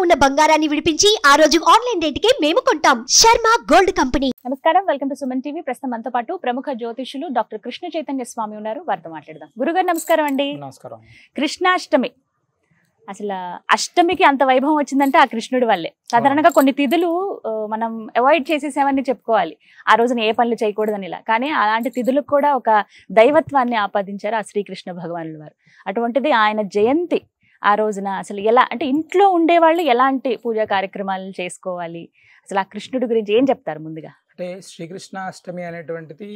ఉన్న బంగారాన్ని విడిపించి ఆ రోజు ఆన్లైన్ రేటుకే మేము కొంటాం. Sharma gold company. నమస్కారం, వెల్కమ్ టు సుమన్ టీవీ. ప్రస్తుతం మనతో పాటు ప్రముఖ జ్యోతిషులు డాక్టర్ కృష్ణ చైతన్య స్వామి ఉన్నారు. వారితో మాట్లాడదాం. గురుగారు నమస్కారం అండి. నమస్కారం. కృష్ణాష్టమి, అసలు అష్టమికి అంత వైభవం వచ్చిందంటే ఆ కృష్ణుడి వల్లే. సాధారణంగా కొన్ని తిథులు మనం అవాయిడ్ చేసేసామని చెప్పుకోవాలి, ఆ రోజున ఏ పనులు చేయకూడదని ఇలా. కానీ అలాంటి తిథులకు కూడా ఒక దైవత్వాన్ని ఆపాదించారు ఆ శ్రీకృష్ణ భగవానుల వారు. అటువంటిది ఆయన జయంతి ఆ రోజున అసలు ఎలా అంటే ఇంట్లో ఉండేవాళ్ళు ఎలాంటి పూజా కార్యక్రమాలు చేసుకోవాలి, అసలు ఆ కృష్ణుడి గురించి ఏం చెప్తారు ముందుగా? అంటే శ్రీకృష్ణాష్టమి అనేటువంటిది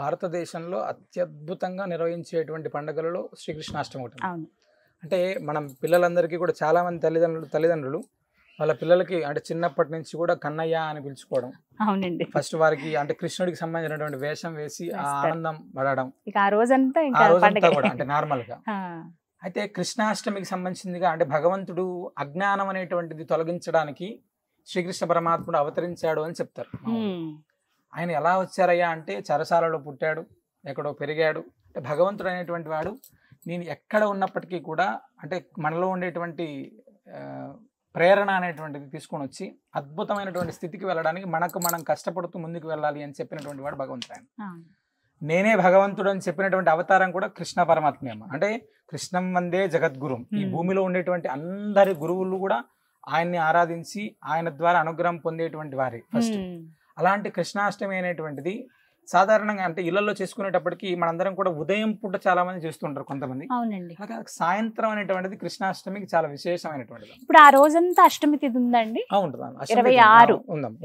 భారతదేశంలో అత్యద్భుతంగా నిర్వహించేటువంటి పండుగలలో శ్రీకృష్ణాష్టమి ఒకటి. అవును. అంటే మనం పిల్లలందరికీ కూడా చాలా మంది తల్లిదండ్రులు వాళ్ళ పిల్లలకి అంటే చిన్నప్పటి నుంచి కూడా కన్నయ్య అని పిలుచుకోవడం. అవునండి. ఫస్ట్ వారికి అంటే కృష్ణుడికి సంబంధించినటువంటి వేషం వేసి ఆ ఆనందం పడడం ఇక ఆ రోజంతా ఆ రోజంతా కూడా అంటే నార్మల్ గా. అయితే కృష్ణాష్టమికి సంబంధించిందిగా అంటే భగవంతుడు అజ్ఞానం అనేటువంటిది తొలగించడానికి శ్రీకృష్ణ పరమాత్ముడు అవతరించాడు అని చెప్తారు. ఆయన ఎలా వచ్చారయ్యా అంటే చెరసాలలో పుట్టాడు, ఎక్కడో పెరిగాడు. అంటే భగవంతుడు అనేటువంటి వాడు నేను ఎక్కడ ఉన్నప్పటికీ కూడా అంటే మనలో ఉండేటువంటి ప్రేరణ అనేటువంటిది తీసుకొని వచ్చి అద్భుతమైనటువంటి స్థితికి వెళ్ళడానికి మనం కష్టపడుతూ ముందుకు వెళ్ళాలి అని చెప్పినటువంటి వాడు భగవంతుడు. ఆయన నేనే భగవంతుడు అని చెప్పినటువంటి అవతారం కూడా కృష్ణ పరమాత్మే. అంటే కృష్ణం వందే జగద్గురు. ఈ భూమిలో ఉండేటువంటి అందరి గురువులు కూడా ఆయన్ని ఆరాధించి ఆయన ద్వారా అనుగ్రహం పొందేటువంటి వారే ఫస్ట్. అలాంటి కృష్ణాష్టమి అనేటువంటిది సాధారణంగా అంటే ఇళ్లలో చేసుకునేటప్పటికి మనందరం కూడా ఉదయం పూట చాలా మంది చేస్తుంటారు కొంతమంది. అవునండి. అలాగే సాయంత్రం అనేటువంటిది కృష్ణాష్టమికి చాలా విశేషమైనటువంటిది. ఇప్పుడు ఆ రోజంతా అష్టమి తిథి ఉందండి. ఉంటుంది.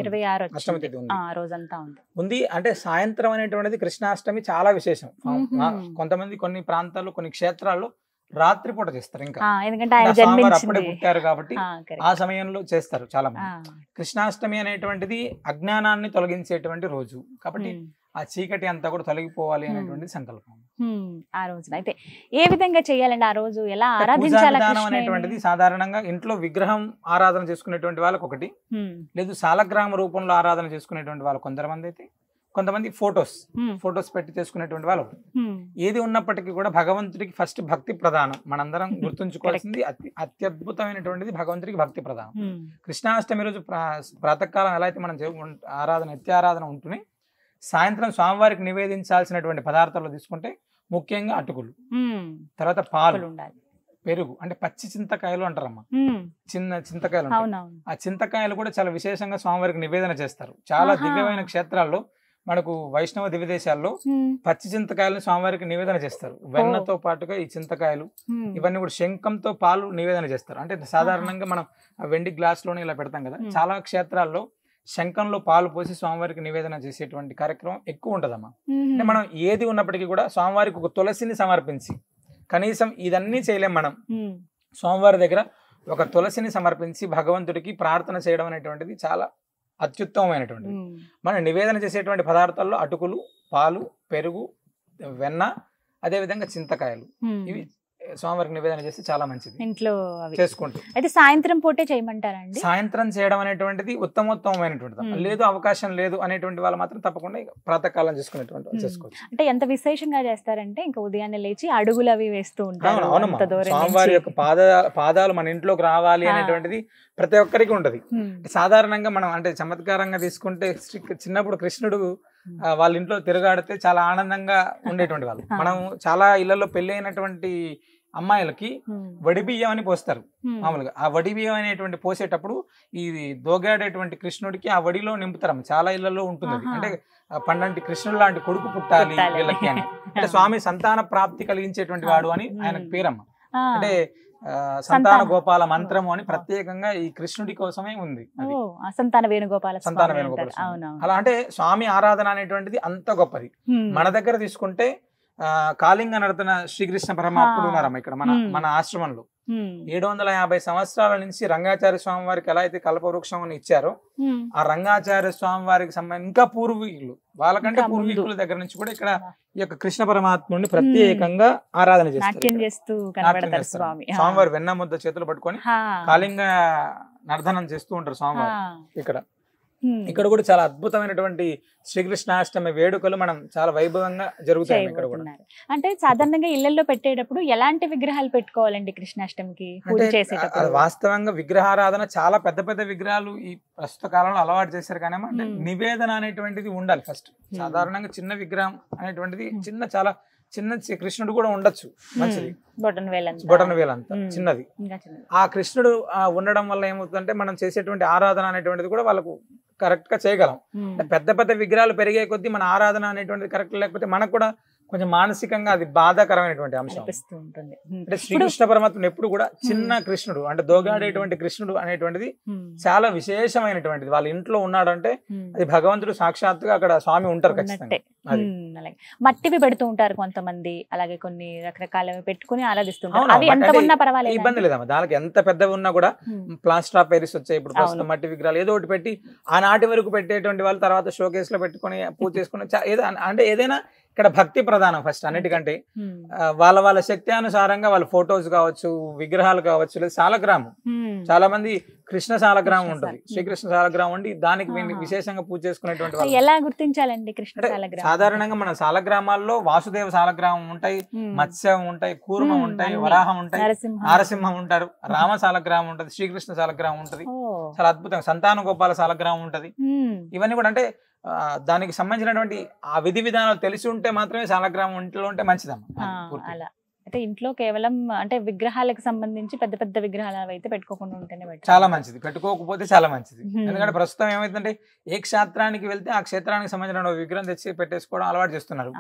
26 అష్టమి తిథి ఉంది. ఆ రోజంతా ఉంది. అంటే సాయంత్రం అనేటువంటిది కృష్ణాష్టమి చాలా విశేషం. కొంతమంది కొన్ని ప్రాంతాల్లో కొన్ని క్షేత్రాల్లో రాత్రిపూట చేస్తారు. ఇంకా ఎందుకంటే ఆయన జన్మించింది అప్పుడే పుట్టారు కాబట్టి ఆ సమయంలో చేస్తారు చాలా మంది. కృష్ణాష్టమి అనేటువంటిది అజ్ఞానాన్ని తొలగించేటువంటి రోజు కాబట్టి ఆ చీకటి అంతా కూడా తొలగిపోవాలి అనేటువంటి సంకల్పం ఆ రోజున. అయితే ఏ విధంగా చేయాలండి ఆ రోజు, ఎలా ఆరాధించాలి అనేటువంటిది సాధారణంగా ఇంట్లో విగ్రహం ఆరాధన చేసుకునేటువంటి వాళ్ళకి ఒకటి, లేదు సాలగ్రామ రూపంలో ఆరాధన చేసుకునేటువంటి వాళ్ళు కొంతమంది, అయితే కొంతమంది ఫొటోస్ పెట్టి చేసుకునేటువంటి వాళ్ళు. ఏది ఉన్నప్పటికీ కూడా భగవంతుడికి ఫస్ట్ భక్తి ప్రధానం. మనందరం గుర్తుంచుకోవాల్సింది అత్యద్భుతమైనటువంటిది భగవంతుడికి భక్తి ప్రధానం. కృష్ణాష్టమి రోజు ప్రాతకాలం ఎలా అయితే మనం నిత్యారాధన ఉంటుంది, సాయంత్రం స్వామివారికి నివేదించాల్సినటువంటి పదార్థాలు తీసుకుంటే ముఖ్యంగా అటుకులు, తర్వాత పాలు, పెరుగు, అంటే పచ్చి చింతకాయలు అంటారమ్మా, చిన్న చింతకాయలు. ఆ చింతకాయలు కూడా చాలా విశేషంగా స్వామివారికి నివేదన చేస్తారు. చాలా దివ్యమైన క్షేత్రాల్లో మనకు వైష్ణవ దివ్యదేశాల్లో పచ్చి చింతకాయలను స్వామివారికి నివేదన చేస్తారు. వెన్నతో పాటుగా ఈ చింతకాయలు ఇవన్నీ కూడా శంఖంతో పాలు నివేదన చేస్తారు. అంటే సాధారణంగా మనం వెండి గ్లాస్ లోనే ఇలా పెడతాం కదా, చాలా క్షేత్రాల్లో శంఖంలో పాలు పోసి స్వామివారికి నివేదన చేసేటువంటి కార్యక్రమం ఎక్కువ ఉంటదమ్మా. అంటే మనం ఏది ఉన్నప్పటికీ కూడా స్వామివారికి ఒక తులసిని సమర్పించి, కనీసం ఇదన్నీ చేయలేం మనం, స్వామివారి దగ్గర ఒక తులసిని సమర్పించి భగవంతుడికి ప్రార్థన చేయడం అనేటువంటిది చాలా అత్యుత్తమమైనటువంటిది. మనం నివేదన చేసేటువంటి పదార్థాల్లో అటుకులు, పాలు, పెరుగు, వెన్న, అదేవిధంగా చింతకాయలు, ఇవి స్వామివారికి నివేదన చేస్తే చాలా మంచిది ఇంట్లో చేసుకుంటూ. అయితే సాయంత్రం పూటే చేయమంటారండి? సాయంత్రం చేయడం అనేటువంటిది ఉత్తమోత్తమైనటువంటిది. లేదు అవకాశం లేదు అనేటువంటి వాళ్ళు మాత్రం తప్పకుండా ప్రాతకాలం చేసుకునేటువంటి చేసుకోవచ్చు. అంటే ఎంత విశేషంగా చేస్తారంటే ఇంకా ఉదయాన్నే లేచి అడుగులు అవి వేస్తూ ఉంటారు. స్వామివారి యొక్క పాదాలు మన ఇంట్లోకి రావాలి అనేటువంటిది ప్రతి ఒక్కరికి ఉంటది. సాధారణంగా మనం అంటే చమత్కారంగా తీసుకుంటే చిన్నప్పుడు కృష్ణుడు వాళ్ళ ఇంట్లో తిరగాడితే చాలా ఆనందంగా ఉండేటువంటి వాళ్ళు. మనం చాలా ఇళ్లలో పెళ్లి అయినటువంటి అమ్మాయిలకి వడి బియ్యం అని పోస్తారు మామూలుగా. ఆ వడి బియ్యం అనేటువంటి పోసేటప్పుడు ఇది దోగాడేటువంటి కృష్ణుడికి ఆ వడిలో నింపుతారు. చాలా ఇళ్లలో ఉంటుంది. అంటే పండంటి కృష్ణుడు లాంటి కొడుకు పుట్టాలి వీళ్ళకి అని. అంటే స్వామి సంతాన ప్రాప్తి కలిగించేటువంటి వాడు అని ఆయనకు పేరమ్మ. అంటే సంతాన గోపాల మంత్రము అని ప్రత్యేకంగా ఈ కృష్ణుడి కోసమే ఉంది. సంతాన వేణుగోపాల. అలా అంటే స్వామి ఆరాధన అనేటువంటిది అంత గొప్పది. మన దగ్గర తీసుకుంటే కాళింగ నర్తన శ్రీకృష్ణ పరమాత్ముడు ఉన్నారమ్మ ఇక్కడ మన ఆశ్రమంలో. 750 సంవత్సరాల నుంచి రంగాచార్య స్వామి వారికి ఎలా అయితే కల్పవృక్షం ఇచ్చారో, ఆ రంగాచార్య స్వామి వారికి సంబంధించి ఇంకా పూర్వీకులు వాళ్ళకంటే పూర్వీకుల దగ్గర నుంచి కూడా ఇక్కడ ఈ యొక్క కృష్ణ పరమాత్ముడిని ప్రత్యేకంగా ఆరాధన చేస్తారు. స్వామివారి వెన్న ముద్ద చేతులు పట్టుకొని కాళింగ నర్ధనం చేస్తూ ఉంటారు స్వామివారు ఇక్కడ. ఇక్కడ కూడా చాలా అద్భుతమైనటువంటి శ్రీకృష్ణాష్టమి వేడుకలు మనం చాలా వైభవంగా జరుగుతాయి ఇక్కడ కూడా. అంటే సాధారణంగా ఇళ్లలో పెట్టేటప్పుడు ఎలాంటి విగ్రహాలు పెట్టుకోవాలండి కృష్ణాష్టమికి పూజ చేసేటప్పుడు? వాస్తవంగా విగ్రహారాధన చాలా పెద్ద పెద్ద విగ్రహాలు ఈ ప్రస్తుత కాలంలో అలవాటు చేశారు, కానీ అంటే నివేదన అనేటువంటిది ఉండాలి ఫస్ట్. సాధారణంగా చిన్న విగ్రహం అనేటువంటిది చాలా చిన్న కృష్ణుడు కూడా ఉండొచ్చు, మంచిది, బొటన వేలంతా చిన్నది. ఆ కృష్ణుడు ఉండడం వల్ల ఏమవుతుందంటే మనం చేసేటువంటి ఆరాధన అనేటువంటిది కూడా వాళ్ళకు కరెక్ట్ గా చేయగలం. పెద్ద పెద్ద విగ్రహాలు పెరిగే కొద్దీ మన ఆరాధన అనేటువంటిది కరెక్ట్ లేకపోతే మనకు కూడా కొంచెం మానసికంగా అది బాధాకరమైనటువంటి అంశం. అంటే శ్రీకృష్ణ పరమాత్మ ఎప్పుడు కూడా చిన్న కృష్ణుడు అంటే దోగాడేటువంటి కృష్ణుడు అనేటువంటిది చాలా విశేషమైనటువంటిది. వాళ్ళ ఇంట్లో ఉన్నాడంటే అది భగవంతుడు సాక్షాత్తుగా అక్కడ స్వామి ఉంటారు ఖచ్చితంగా. మట్టివి పెడుతూ ఉంటారు కొంతమంది, అలాగే కొన్ని రకరకాలవి పెట్టుకుని ఆరాధిస్తుంటారు. ఇబ్బంది లేదమ్మా, దానికి ఎంత పెద్దవి ఉన్నా కూడా ప్లాస్టర్ ఆఫ్ ప్యారిస్ వచ్చాయి ఇప్పుడు ప్రస్తుతం మట్టి విగ్రహాలు ఏదో ఒకటి పెట్టి ఆనాటి వరకు పెట్టేటువంటి వాళ్ళు తర్వాత షోకేస్ లో పెట్టుకుని పూజ చేసుకుని అంటే ఏదైనా ఇక్కడ భక్తి ప్రధానం ఫస్ట్ అన్నిటికంటే. వాళ్ళ శక్తి అనుసారంగా వాళ్ళ ఫోటోస్ కావచ్చు, విగ్రహాలు కావచ్చు, లేదా సాలగ్రామం. చాలా మంది కృష్ణ సాలగ్రామం ఉంటుంది, శ్రీకృష్ణ సాలగ్రామం ఉండి దానికి విశేషంగా పూజ చేసుకునేటువంటి వాళ్ళు. ఎలా గుర్తించాలండి కృష్ణ సాలగ్రామం? సాధారణంగా మన సాలగ్రామాల్లో వాసుదేవ సాలగ్రామం ఉంటాయి, మత్స్యం ఉంటాయి, కూర్మం ఉంటాయి, వరాహం ఉంటాయి, నారసింహం ఉంటారు, రామ సాలగ్రామం ఉంటది, శ్రీకృష్ణ సాలగ్రామం ఉంటది, చాలా అద్భుతంగా సంతాన గోపాల సాలగ్రామం ఉంటది. ఇవన్నీ కూడా అంటే దానికి సంబంధించినటువంటి ఆ విధి విధానాలు తెలిసి ఉంటే మాత్రమే సాలగ్రామం ఇంట్లో ఉంటే మంచిదమ్మా. అంటే ఇంట్లో కేవలం అంటే విగ్రహాలకు సంబంధించి పెద్ద పెద్ద విగ్రహాలు అయితే పెట్టుకోకుండా ఉంటేనే చాలా మంచిది, పెట్టుకోకపోతే చాలా మంచిది. ఎందుకంటే ప్రస్తుతం ఏమైందంటే ఏ క్షేత్రానికి వెళ్తే ఆ క్షేత్రానికి సంబంధించిన విగ్రహం తెచ్చి పెట్టేసుకోవడం అలవాటు చేస్తున్నారు.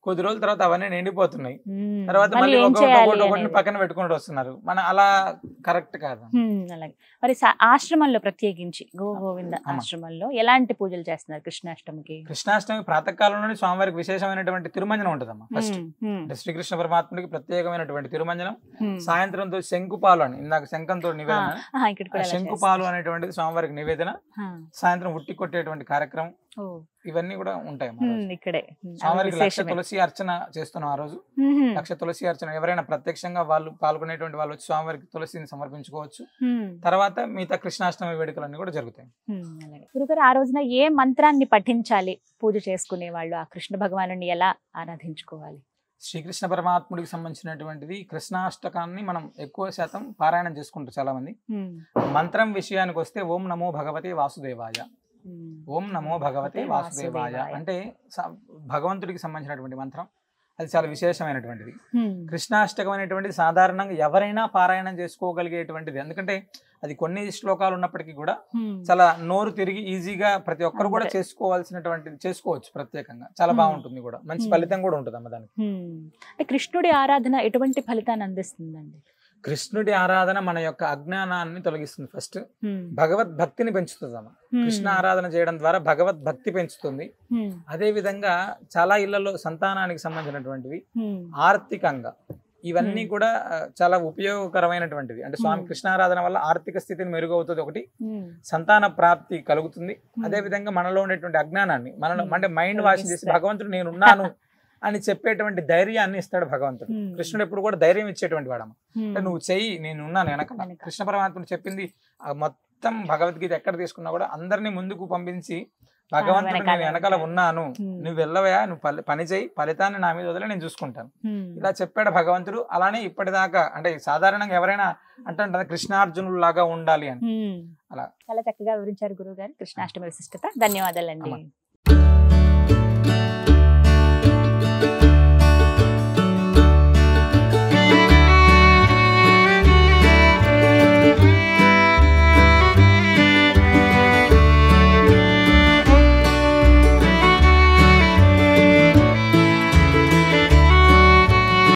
కొద్ది రోజుల తర్వాత అవన్నీ నిండిపోతున్నాయి, తర్వాత మళ్ళీ ఒకటి పక్కన పెట్టుకుంటూ వస్తున్నారు. మన అలా కరెక్ట్ కాదు. అలాగే మరి ఆశ్రమంలో ప్రత్యేకించి గోవింద ఆశ్రమంలో ఎలాంటి పూజలు చేస్తున్నారు కృష్ణాష్టమికి? కృష్ణాష్టమి ప్రాతకాలంలోనే స్వామివారికి విశేషమైన తిరుమంజనం ఉంటదమ్మా. ఫస్ట్ శ్రీకృష్ణ పరమాత్ముడికి ప్రత్యేకమైనటువంటి తిరుమంజనం. సాయంత్రంతో శంకుపాలు అని ఇందాక శంఖంతో నివేదన, శంకుపాలు అనేటువంటిది స్వామివారికి నివేదన. సాయంత్రం ఉట్టి కొట్టేటువంటి కార్యక్రమం, ఇవన్నీ కూడా ఉంటాయి ఇక్కడే. స్వామివారికి లక్ష తులసి అర్చన చేస్తున్నాం ఆ రోజు. లక్ష తులసి అర్చన ఎవరైనా ప్రత్యక్షంగా వాళ్ళు పాల్గొనేటువంటి వాళ్ళు వచ్చి స్వామివారికి తులసిని సమర్పించుకోవచ్చు. తర్వాత మిగతా కృష్ణాష్టమి వేడుకలన్నీ కూడా జరుగుతాయి. గురుగారు, ఆ రోజున ఏ మంత్రాన్ని పఠించాలి పూజ చేసుకునే వాళ్ళు? ఆ కృష్ణ భగవాను ఎలా ఆరాధించుకోవాలి? శ్రీకృష్ణ పరమాత్ముడికి సంబంధించినటువంటిది కృష్ణాష్టకాన్ని మనం ఎక్కువ శాతం పారాయణం చేసుకుంటారు చాలా మంది. మంత్రం విషయానికి వస్తే ఓం నమో భగవతే వాసుదేవాయ, ఓం నమో భగవతే వాసుదేవాయ అంటే భగవంతుడికి సంబంధించినటువంటి మంత్రం. అది చాలా విశేషమైనటువంటిది. కృష్ణాష్టకం అనేటువంటిది సాధారణంగా ఎవరైనా పారాయణం చేసుకోగలిగేటువంటిది. ఎందుకంటే అది కొన్ని శ్లోకాలు ఉన్నప్పటికీ కూడా చాలా నోరు తిరిగి ఈజీగా ప్రతి ఒక్కరు కూడా చేసుకోవచ్చు ప్రత్యేకంగా. చాలా బాగుంటుంది కూడా, మంచి ఫలితం కూడా ఉంటుంది అమ్మ దానికి. కృష్ణుడి ఆరాధన ఎటువంటి ఫలితాన్ని అందిస్తుందండి? కృష్ణుడి ఆరాధన మన యొక్క అజ్ఞానాన్ని తొలగిస్తుంది. ఫస్ట్ భగవద్భక్తిని పెంచుతుంది అమ్మ. కృష్ణ ఆరాధన చేయడం ద్వారా భగవద్భక్తి పెంచుతుంది. అదే విధంగా చాలా ఇళ్లలో సంతానానికి సంబంధించినటువంటివి, ఆర్థికంగా ఇవన్నీ కూడా చాలా ఉపయోగకరమైనటువంటివి. అంటే స్వామి కృష్ణారాధన వల్ల ఆర్థిక స్థితిని మెరుగవుతుంది, ఒకటి సంతాన ప్రాప్తి కలుగుతుంది. అదే విధంగా మనలో ఉండేటువంటి అజ్ఞానాన్ని అంటే మైండ్ వాష్ చేసి భగవంతుడు నేనున్నాను అని చెప్పేటువంటి ధైర్యాన్ని ఇస్తాడు భగవంతుడు. కృష్ణుడు ఎప్పుడు కూడా ధైర్యం ఇచ్చేటువంటి వాడమ్మ. అంటే నువ్వు చెయ్యి, నేనున్నాను వెనక. కృష్ణ పరమాత్ముడు చెప్పింది మొత్తం భగవద్గీత ఎక్కడ తీసుకున్నా కూడా అందరినీ ముందుకు పంపించి భగవంతుడు నేను వెనకాల ఉన్నాను, నువ్వు వెళ్ళవయా, నువ్వు పని చేయి, ఫలితాన్ని నా మీద వదిలే, నేను చూసుకుంటాను, ఇలా చెప్పాడు భగవంతుడు. అలానే ఇప్పటిదాకా అంటే సాధారణంగా ఎవరైనా అంటే కృష్ణార్జునులు లాగా ఉండాలి అని. అలా చాలా చక్కగా వివరించారు గురువు గారు కృష్ణాష్టమి విశిష్టత. ధన్యవాదాలండి.